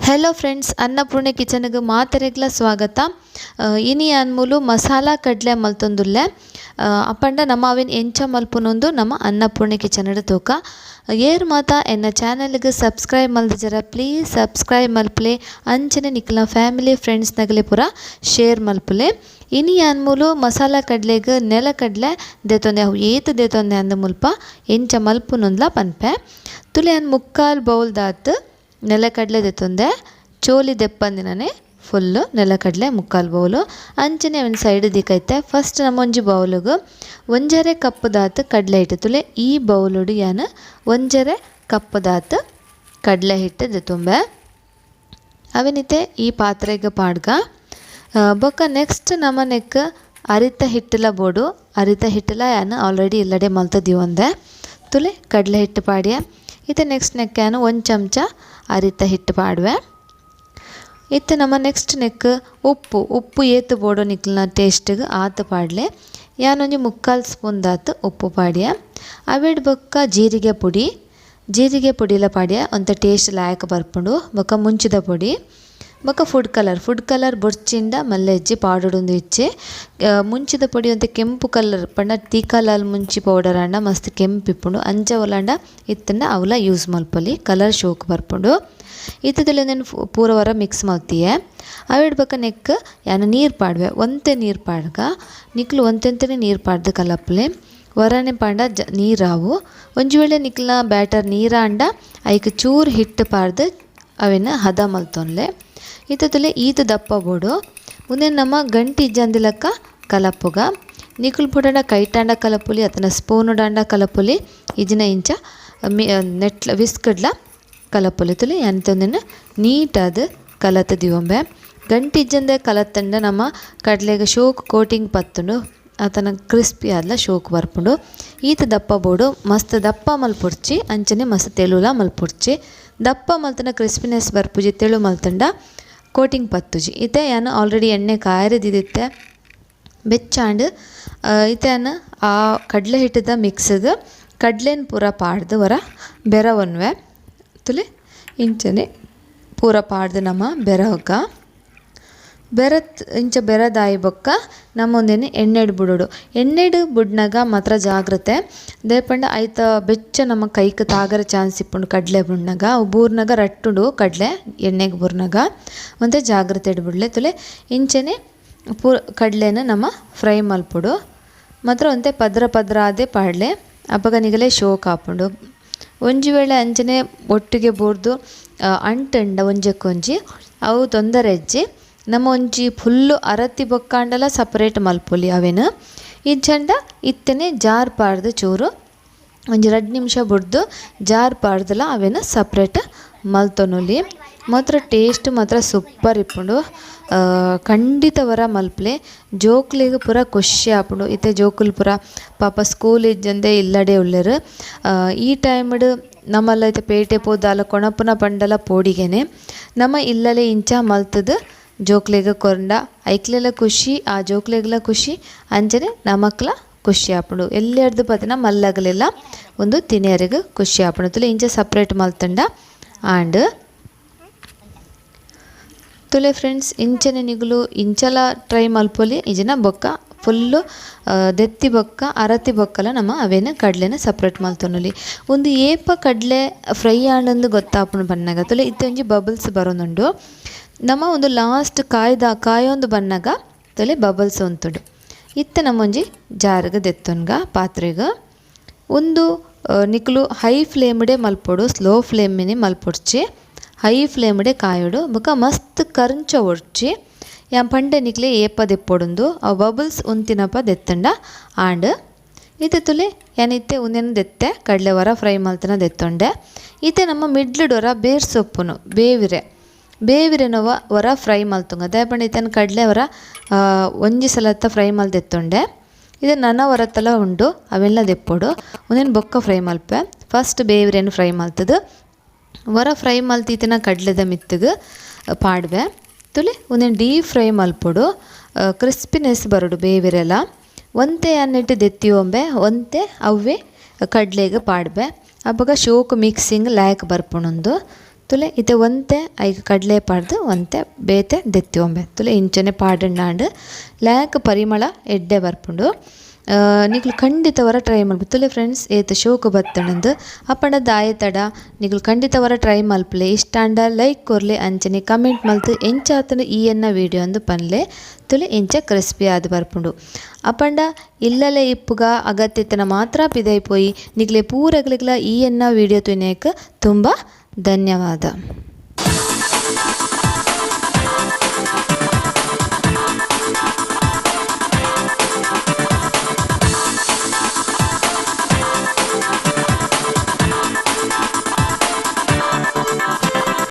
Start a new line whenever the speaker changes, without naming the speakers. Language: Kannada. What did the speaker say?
ಹಲೋ ಫ್ರೆಂಡ್ಸ್, ಅನ್ನಪೂರ್ಣೆ ಕಿಚನ್ಗೆ ಮಾತೆರೆಗ್ಲ ಸ್ವಾಗತ. ಇನಿ ಅನ್ಮೂಲು ಮಸಾಲ ಕಡ್ಲೆ ಮಲ್ತೊಂದುಲ್ಲೆ ಅಪ್ಪಂಡ ನಮ್ಮ ಅವಿನ ಎಂಚ ಮಲ್ಪುನೊಂದು ನಮ್ಮ ಅನ್ನಪೂರ್ಣೆ ಕಿಚನ್ ತೂಕ ಏರ್ ಮಾತ ಎನ್ನ ಚಾನಲ್ಗೆ ಸಬ್ಸ್ಕ್ರೈಬ್ ಮಲ್ದಿಜರ ಪ್ಲೀಸ್ ಸಬ್ಸ್ಕ್ರೈಬ್ ಮಲ್ಪಲೆ ಅಂಚನೆ ನಿಕ್ಲ ಫ್ಯಾಮಿಲಿ ಫ್ರೆಂಡ್ಸ್ ನಗಲೆ ಪೂರ ಶೇರ್ ಮಲ್ಪಲೆ. ಇನಿ ಅನ್ಮೂಲು ಮಸಾಲ ಕಡ್ಲೆಗೆ ನೆಲ ಕಡ್ಲೆ ದೇತೊಂದೆ ಅವು ಏತು ದೇತೊಂದೆ ಅಂದ ಮುಲ್ಪ ಎಂಚ ಮಲ್ಪುನೊಂದ್ಲ ಪನ್ಪೆ ತುಲೆ ಅನ್ ಮುಕ್ಕಾಲು ಬೌಲ್ ದಾತ್ ನೆಲಕಡಲೆ ದೆತ್ತೊಂದೆ ಚೋಲಿ ದೆಪ್ಪಂದಿನೇ ಫುಲ್ಲು ನೆಲಕಡಲೆ ಮುಕ್ಕಾಲು ಬೌಲು ಅಂಚನೆ ಒಂದು ಸೈಡ್ ದಿಕ್ಕೈತೆ. ಫಸ್ಟ್ ನಮ್ಮ ಒಂಜಿ ಬೌಲಿಗೆ ಒಂಜರೆ ಕಪ್ ದಾತ್ ಕಡಲೆ ಹಿಟ್ಟು ತುಲೆ ಈ ಬೌಲುಡು ಯಾನು ಒಂಜರೆ ಕಪ್ ದಾತ್ ಕಡಲೆ ಹಿಟ್ಟು ದೆತ್ತುಂಬೆ ಅವನಿತೆ ಈ ಪಾತ್ರೆಗೆ ಪಾಡ್ಗ ಬೊಕ್ಕ ನೆಕ್ಸ್ಟ್ ನಮ್ಮನೆಕ್ ಅರಿತ ಹಿಟ್ಟಲ ಬೋಡು ಅರಿತ ಹಿಟ್ಟಲ ಯಾನು ಆಲ್ರೆಡಿ ಇಲ್ಲಡೆ ಮಲ್ತದೀವೊಂದೆ ತುಲೆ ಕಡಲೆ ಹಿಟ್ಟು ಪಾಡ್ಯ ಇತ್ತೆ ನೆಕ್ಸ್ಟ್ ನೆಕ್ಕಾನು ಒಂದು ಚಮಚ ಅರಿತ ಹಿಟ್ಟು ಪಾಡುವೆ. ಇತ್ತು ನಮ್ಮ ನೆಕ್ಸ್ಟ್ ನೆಕ್ ಉಪ್ಪು ಏತು ಬೋಡೋ ನಿಕ್ಲನ ಟೇಸ್ಟಿಗೆ ಆತು ಪಾಡ್ಲೆ ಯಾನೊಂಜಿ ಮುಕ್ಕಾಲು ಸ್ಪೂನ್ ದಾತು ಉಪ್ಪು ಪಾಡ್ಯ ಅವಿಡ್ ಬೊಕ್ಕ ಜೀರಿಗೆ ಪುಡಿಲ ಪಾಡ್ಯ ಒಂತ ಟೇಸ್ಟ್ ಲಾಯಕ್ ಬರ್ಪುಂಡು ಬೊಕ್ಕ ಮುಂಚಿದ ಪೊಡಿ ಬೊಕ್ಕ ಫುಡ್ ಕಲರ್ ಬೊರ್ಚಿಂಡ ಮಲ್ಲೆ ಹೆಜ್ಜಿ ಪಾಡೊಂದು ಇಚ್ಚೆ ಮುಂಚಿದ ಪೊಡಿ ಅಂತ ಕೆಂಪು ಕಲರ್ ಪಂಡ ತೀಕಾಲಾಲ್ ಮುಂಚಿ ಪೌಡರ್ ಅಂಡ ಮಸ್ತ್ ಕೆಂಪು ಇಪ್ಪುಂಡು ಅಂಚ ಒಲಾಂಡ ಇತ್ತಂಡ ಅವಲ ಯೂಸ್ ಮಲ್ಪೊಲಿ ಕಲರ್ ಶೋಕ್ ಬರ್ಪುಂಡು ಇತ್ತದಲ್ಲಿ ಒಂದೇನು ಪೂರ ವರ ಮಿಕ್ಸ್ ಮಲ್ತಿಯೆ ಅವಿಡ್ ಬೊಕ್ಕ ನೆಕ್ ಯಾನು ನೀರು ಪಾಡುವೆ ಒಂತೆ ನೀರು ಪಾಡ್ಗ ನಿಕ್ಲು ಒಂತೆಂತನೇ ನೀರು ಪಾಡ್ದು ಕಲಪ್ಲೆ ವರನೆ ಪಾಂಡ ನೀರಾವು ಒಂಜಿ ವೇಳೆ ನಿಕ್ಲ ಬ್ಯಾಟರ್ ನೀರ ಅಂಡ ಐಕ್ ಚೂರು ಹಿಟ್ಟು ಪಾಡ್ದು ಅವೇನು ಹದ ಮಲ್ತೊನ್ಲೆ ಇತ್ತಲೆ ಈತ ದಪ್ಪ ಬೋಡು ಮುಂದೆ ನಮ್ಮ ಗಂಟಿ ಇಜ್ಜಂದಿಲಕ್ಕ ಕಲಪುಗ ನಿಕುಲ್ ಪುಡಂಡ ಕೈಟಾಂಡ ಕಲಪುಲಿ ಅತನ ಸ್ಪೂನು ಡಾಂಡ ಕಲಪುಲಿ ಇಜಿನ ಇಂಚ ನೆಟ್ಲ ವಿಸ್ಕಡ್ಲ ಕಲಪುಲಿ ತುಲಿ ಎಂತೊಂದಿನ ನೀಟಾದ ಕಲತ ದಿವಂಬೆ ಗಂಟಿ ಇಜ್ಜಂದೆ ಕಲತ್ತಂಡ ನಮ್ಮ ಕಡ್ಲೆಗೆ ಶೋಕ್ ಕೋಟಿಂಗ್ ಪತ್ತುಂಡು ಆತನ ಕ್ರಿಸ್ಪಿ ಆದ್ಲ ಶೋಕ್ ಬರ್ಪುಂಡು ಈತ ದಪ್ಪ ಬೋಡು ಮಸ್ತ್ ದಪ್ಪ ಮಲ್ಪುಡ್ಚಿ ಅಂಚನೆ ಮಸ್ತ್ ತೆಳುಲ ಮಲ್ಪುಡ್ಚಿ ದಪ್ಪ ಮಲ್ತನ ಕ್ರಿಸ್ಪಿನೆಸ್ ಬರ್ಪುಜಿ ತೆಳು ಮಲ್ತಂಡ ಕೋಟಿಂಗ್ ಪತ್ತುಜಿ ಇತ್ತೆ ಯಾನು ಆಲ್ರೆಡಿ ಎಣ್ಣೆ ಕಾಯರದಿತ್ತೆ ಬೆಚ್ಚಾಂಡ್ ಇತ್ತೆ ಯಾನು ಆ ಕಡಲೆ ಹಿಟ್ಟದ ಮಿಕ್ಸ್ಗೆ ಕಡ್ಲೆನ ಪೂರ ಪಾಡ್ದು ವರ ಬೆರವನ್ವೆ ತುಲೆ ಇಂಚನೆ ಪೂರ ಪಾಡ್ದು ನಮ್ಮ ಬೆರವಗ ಇಂಚ ಬೆರದಾಯಿ ಬೊಕ್ಕ ನಮ್ಮೊಂದೇನೆ ಎಣ್ಣೆಡು ಬುಡೋಡು ಎಣ್ಣೆಡು ಬುಡ್ನಾಗ ಮಾತ್ರ ಜಾಗ್ರತೆ ದೇಪಂಡ ಐತ ಬೆಚ್ಚ ನಮ್ಮ ಕೈಗೆ ತಾಗರ ಚಾನ್ಸ್ ಇಪ್ಪುಂಡು ಕಡಲೆ ಬುಡ್ನಾಗ ಅವು ಬೂರ್ನಾಗ ರಟ್ಟುಡು ಕಡಲೆ ಎಣ್ಣೆಗೆ ಬೂರ್ನಾಗ ಮತ್ತು ಜಾಗ್ರತೆ ಇಡ್ಬಿಡ್ಲೆ ತುಲೆ ಇಂಚನೆ ಕಡಲೆನ ನಮ್ಮ ಫ್ರೈ ಮಲ್ಪುಡು ಮಾತ್ರ ಒಂತೆ ಪದ್ರ ಆದೇ ಪಾಡ್ಲೆ ಅಪ್ಪಗ ನಿಗಲೇ ಶೋಕ್ ಹಾಪುಂಡು ಒಂಜಿ ವೇಳೆ ಅಂಚನೆ ಒಟ್ಟಿಗೆ ಬೋರ್ದು ಅಂಟಂಡ ಒಂಜಕ್ಕೊಂಜಿ ಅವು ತೊಂದರೆ ಹೆಜ್ಜಿ ನಮ್ಮ ಒಂಜಿ ಫುಲ್ಲು ಅರತಿ ಬೊಕ್ಕಾಂಡಲ ಸಪ್ರೇಟ್ ಮಲ್ಪೊಲಿ ಅವೇನು ಇಜ್ಜಂಡ ಇತ್ತನೆ ಜಾರ್ ಪಾಡ್ದು ಚೂರು ಒಂಜಿ 2 ನಿಮಿಷ ಬಿಡ್ದು ಜಾರ್ ಪಾಡ್ದಲ ಅವೇನು ಸಪ್ರೇಟ್ ಮಲ್ತೊನುಲಿ ಮಾತ್ರ ಟೇಸ್ಟ್ ಮಾತ್ರ ಸೂಪರ್ ಇಪ್ಪುಂಡು ಖಂಡಿತ ವರ ಮಲ್ಪಲೆ ಜೋಕ್ಲಿಗೆ ಪೂರ ಖುಷಿ ಆಪುಂಡು ಇತ್ತೆ ಜೋಕುಲು ಪೂರ ಪಾಪ ಸ್ಕೂಲ್ ಇಜ್ಜಂದೆ ಇಲ್ಲಡೆ ಉಳ್ಳರು ಈ ಟೈಮ್ಡ್ ನಮ್ಮಲ್ಲ ಐತೆ ಪೇಟೆ ಪೋದಾಲ ಕೊಣಪುನ ಪಂಡಲ ಪೋಡಿಗೆನೆ ನಮ್ಮ ಇಲ್ಲಲೆ ಇಂಚ ಮಲ್ತದು ಜೋಕ್ಲೆಗ ಕೊಂಡ ಐಕ್ಲೆಲ್ಲ ಖುಷಿ ಆ ಜೋಕ್ಲೆಗ್ಲ ಖುಷಿ ಅಂಜನೆ ನಮಕ್ಲ ಖುಷಿ ಆಪುಂಡು ಎಲ್ಲೆರ್ದು ಪದಿನ ಮಲ್ಲಗಲೆಲ್ಲ ಒಂದು ತಿನಿಯರಿಗೆ ಖುಷಿ ಆಪುಂಡು ತುಲೆ ಇಂಚ ಸಪ್ರೇಟ್ ಮಲ್ತಂಡ ಆಂಡ್ ತುಲೆ ಫ್ರೆಂಡ್ಸ್ ಇಂಚನೆ ನಿಗುಲು ಇಂಚಲ ಟ್ರೈ ಮಲ್ಪೊಲಿ ಇಜನ ಬೊಕ್ಕ ಫುಲ್ಲು ದೆತ್ತಿ ಬೊಕ್ಕ ಅರತಿ ಬೊಕ್ಕಲ ನಮ್ಮ ಅವೇನು ಕಡ್ಲೆನ ಸಪ್ರೇಟ್ ಮಲ್ತೊನುಲಿ ಒಂದು ಏಪ ಕಡ್ಲೆ ಫ್ರೈ ಆಂಡೊಂದು ಗೊತ್ತಾಪುಂಡು ಬನ್ನಾಗ ತುಲೆ ಇತ್ತೆ ಒಂಜಿ ಬಬಲ್ಸ್ ಬರೋನುಂಡು ನಮ್ಮ ಒಂದು ಲಾಸ್ಟ್ ಕಾಯೊಂದು ಬನ್ನಾಗ ತೊಲೆ ಬಬಲ್ಸ್ ಉಂತುಡು ಇತ್ತೆ ನಮ್ಮೊಂಜಿ ಜಾರಿಗೆ ದೆತ್ತೊನ್ಗ ಪಾತ್ರೆಗೆ ಒಂದು ನಿಕ್ಲು ಹೈ ಫ್ಲೇಮ್ಡೆ ಮಲ್ಪೊಡು ಸ್ಲೋ ಫ್ಲೇಮಿನಿ ಮಲ್ಪೊಡ್ಚಿ ಹೈ ಫ್ಲೇಮ್ಡೆ ಕಾಯೋಡು ಬೊಕ ಮಸ್ತ್ ಕರ್ಂಚ ಒಡ್ಚಿ ಯಾ ಪಂಡೆ ನಿಕ್ಲೆ ಏಪ ದೆಪ್ಪೊಡುಂದು ಅವು ಬಬಲ್ಸ್ ಉಂತಿನಪ ದೆತ್ತಂಡ ಆಂಡ್ ಇತ್ತೆ ತುಲೆ ಏನಿತ್ತೆ ಉಂದೇನು ದೆತ್ತೆ ಕಡಲೆ ವರ ಫ್ರೈ ಮಲ್ತನ ದೆತ್ತೊಂಡೆ ಇತ್ತೆ ನಮ್ಮ ಮಿಡ್ಲಿಡೊರ ಬೇರ್ ಸೊಪ್ಪುನು ಬೇವಿರೆನವ ವರ ಫ್ರೈ ಮಲ್ತುಂಗ ದಯಪಂಡ ಇತನ ಕಡಲೆ ವರ ಒಂಜಿ ಸಲತ್ತ ಫ್ರೈ ಮಲ್ದೆತ್ತೊಂಡೆ ಇದು ನನ್ನ ವರತ್ತಲ ಉಂಡು ಅವೆಲ್ಲ ದೆಪ್ಪೊಡು ಒಂದೇನು ಬೊಕ್ಕ ಫ್ರೈ ಮಲ್ಪೆ ಫಸ್ಟ್ ಬೇವಿರೇನು ಫ್ರೈ ಮಲ್ತದು ವರ ಫ್ರೈ ಮಲ್ತಿತ್ತಿನ ಕಡಲೆದ ಮಿತ್ತಿಗೆ ಪಾಡ್ವೆ ತುಲೆ ಒಂದೇನು ಡೀಪ್ ಫ್ರೈ ಮಲ್ಪೊಡು ಕ್ರಿಸ್ಪಿನೆಸ್ ಬರೋಡು ಬೇವಿರೆಲ್ಲ ಒಂತೆ ಅನ್ನಿಟ್ಟು ದೆತ್ತಿಯೊಂಬೆ ಒಂತೆ ಅವೇ ಕಡ್ಲೆಗೆ ಪಾಡ್ಬೆ ಅಬ್ಬಗ ಶೋಕ್ ಮಿಕ್ಸಿಂಗ್ ಲಾಯಕ್ ಬರ್ಪುಣೊಂದು ತುಲೆ ಇತ್ತೆ ಒಂತೆ ಐಕ್ ಕಡಲೆ ಪಾಡ್ದು ಒಂತೆ ಬೇತೆ ದೆತ್ತಿವಂಬೆ ತುಲೆ ಇಂಚನೆ ಪಾಡಣ್ಣಾಂಡ್ ಲ್ಯಾಕ್ ಪರಿಮಳ ಎಡ್ಡೆ ಬರ್ಪುಂಡು. ನಿಕ್ಲು ಖಂಡಿತವರ ಟ್ರೈ ಮಲ್ಪು ತುಲೆ ಫ್ರೆಂಡ್ಸ್ ಏತ್ ಶೋಕು ಬತ್ತಣಂದು ಅಪ್ಪಂಡ ದಾಯ ತಡ ನಿಕ್ಲು ಖಂಡಿತವರ ಟ್ರೈ ಮಲ್ಪಲೆ ಇಷ್ಟಾಂಡ ಲೈಕ್ ಕೊರ್ಲೆ ಅಂಚನೆ ಕಮೆಂಟ್ ಮಲ್ತು ಎಂಚಾತನು ಈ ಎನ್ನ ವೀಡಿಯೋ ಅಂದು ಪನ್ಲೆ ತುಲೆ ಎಂಚ ಕ್ರಿಸ್ಪಿ ಆದ್ ಬರ್ಪುಂಡು. ಅಪ್ಪಂಡ ಇಲ್ಲಲೆ ಇಪ್ಪುಗ ಅಗತ್ಯತನ ಮಾತ್ರ ಪಿದೈಪೋಯಿ ನಿಕ್ಲೆ ಪೂರಗ್ಲಿಗ್ಲ ಈ ಎನ್ನ ವೀಡಿಯೋ ತುನೇಕ್ ತುಂಬ ಧನ್ಯವಾದ.